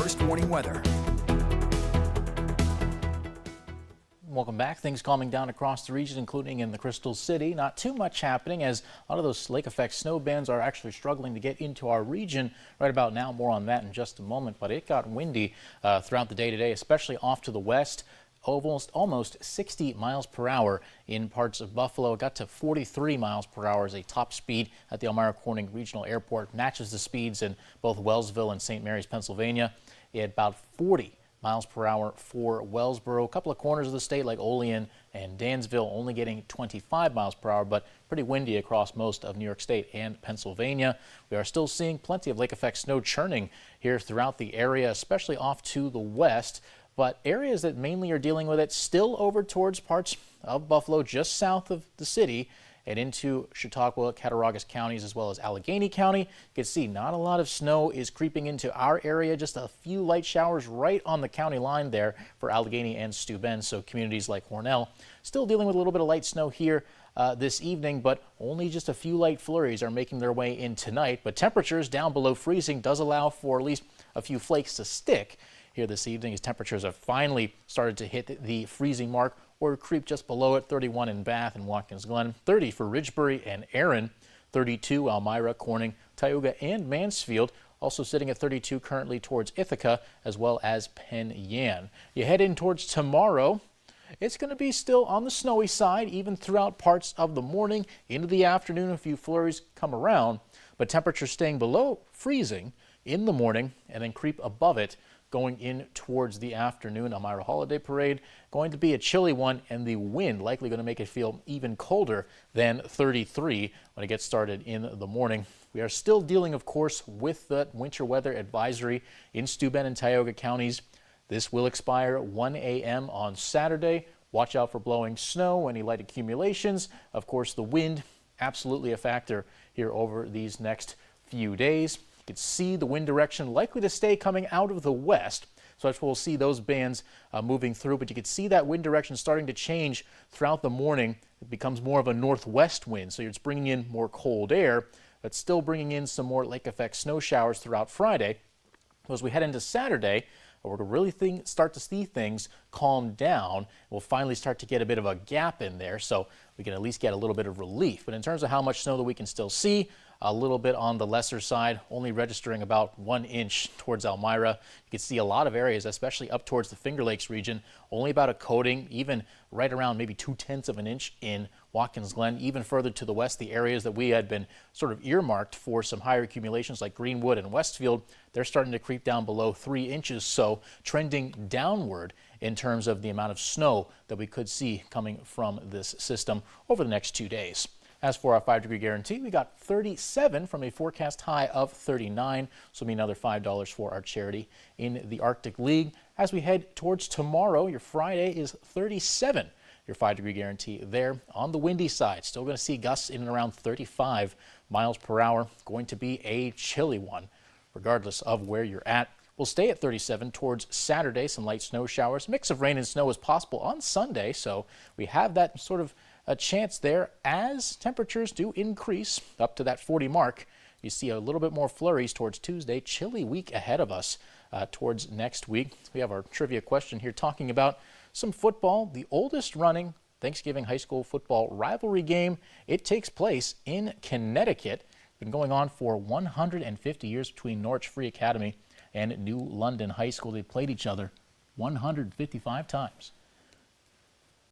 First Warning Weather. Welcome back. Things calming down across the region, including in the Crystal City. Not too much happening as a lot of those lake effect snow bands are actually struggling to get into our region right about now. More on that in just a moment. But it got windy throughout the day today, especially off to the west. Almost 60 miles per hour in parts of Buffalo. It got to 43 miles per hour as a top speed at the Elmira Corning Regional Airport. Matches the speeds in both Wellsville and St. Mary's, Pennsylvania. It had about 40 miles per hour for Wellsboro. A couple of corners of the state like Olean and Dansville only getting 25 miles per hour, but pretty windy across most of New York State and Pennsylvania. We are still seeing plenty of lake effect snow churning here throughout the area, especially off to the west. But areas that mainly are dealing with it still over towards parts of Buffalo, just south of the city, and into Chautauqua, Cattaraugus counties, as well as Allegheny County. You can see not a lot of snow is creeping into our area, just a few light showers right on the county line there for Allegheny and Steuben. So communities like Hornell still dealing with a little bit of light snow here this evening, but only just a few light flurries are making their way in tonight. But temperatures down below freezing does allow for at least a few flakes to stick here this evening as temperatures have finally started to hit the freezing mark or creep just below it. 31 in Bath and Watkins Glen, 30 for Ridgebury and Erin, 32 Elmira, Corning, Tioga, and Mansfield. Also sitting at 32 currently towards Ithaca as well as Penn Yan. You head in towards tomorrow. It's going to be still on the snowy side even throughout parts of the morning. Into the afternoon, a few flurries come around, but temperatures staying below freezing in the morning and then creep above it going in towards the afternoon. Elmira Holiday Parade going to be a chilly one, and the wind likely going to make it feel even colder than 33 when it gets started in the morning. We are still dealing, of course, with the winter weather advisory in Steuben and Tioga counties. This will expire 1 a.m. on Saturday. Watch out for blowing snow, any light accumulations. Of course, the wind, absolutely a factor here over these next few days. You can see the wind direction likely to stay coming out of the west. So that's where we'll see those bands moving through. But you can see that wind direction starting to change throughout the morning. It becomes more of a northwest wind. So it's bringing in more cold air, but still bringing in some more lake effect snow showers throughout Friday. As we head into Saturday, we're going to really start to see things calm down. We'll finally start to get a bit of a gap in there, so we can at least get a little bit of relief. But in terms of how much snow that we can still see, a little bit on the lesser side, only registering about 1 inch towards Elmira. You can see a lot of areas, especially up towards the Finger Lakes region, only about a coating, even right around maybe 2/10 of an inch in Watkins Glen. Even further to the west, the areas that we had been sort of earmarked for some higher accumulations like Greenwood and Westfield, they're starting to creep down below 3 inches, so trending downward in terms of the amount of snow that we could see coming from this system over the next 2 days. As for our 5-degree guarantee, we got 37 from a forecast high of 39, so mean another $5 for our charity in the Arctic League. As we head towards tomorrow, your Friday is 37. Your 5-degree guarantee there. On the windy side, still going to see gusts in and around 35 miles per hour. Going to be a chilly one, regardless of where you're at. We'll stay at 37 towards Saturday. Some light snow showers. Mix of rain and snow is possible on Sunday, so we have that sort of a chance there as temperatures do increase up to that 40 mark. You see a little bit more flurries towards Tuesday. Chilly week ahead of us towards next week. We have our trivia question here talking about some football. The oldest running Thanksgiving high school football rivalry game. It takes place in Connecticut. Been going on for 150 years between Norwich Free Academy and New London High School. They played each other 155 times.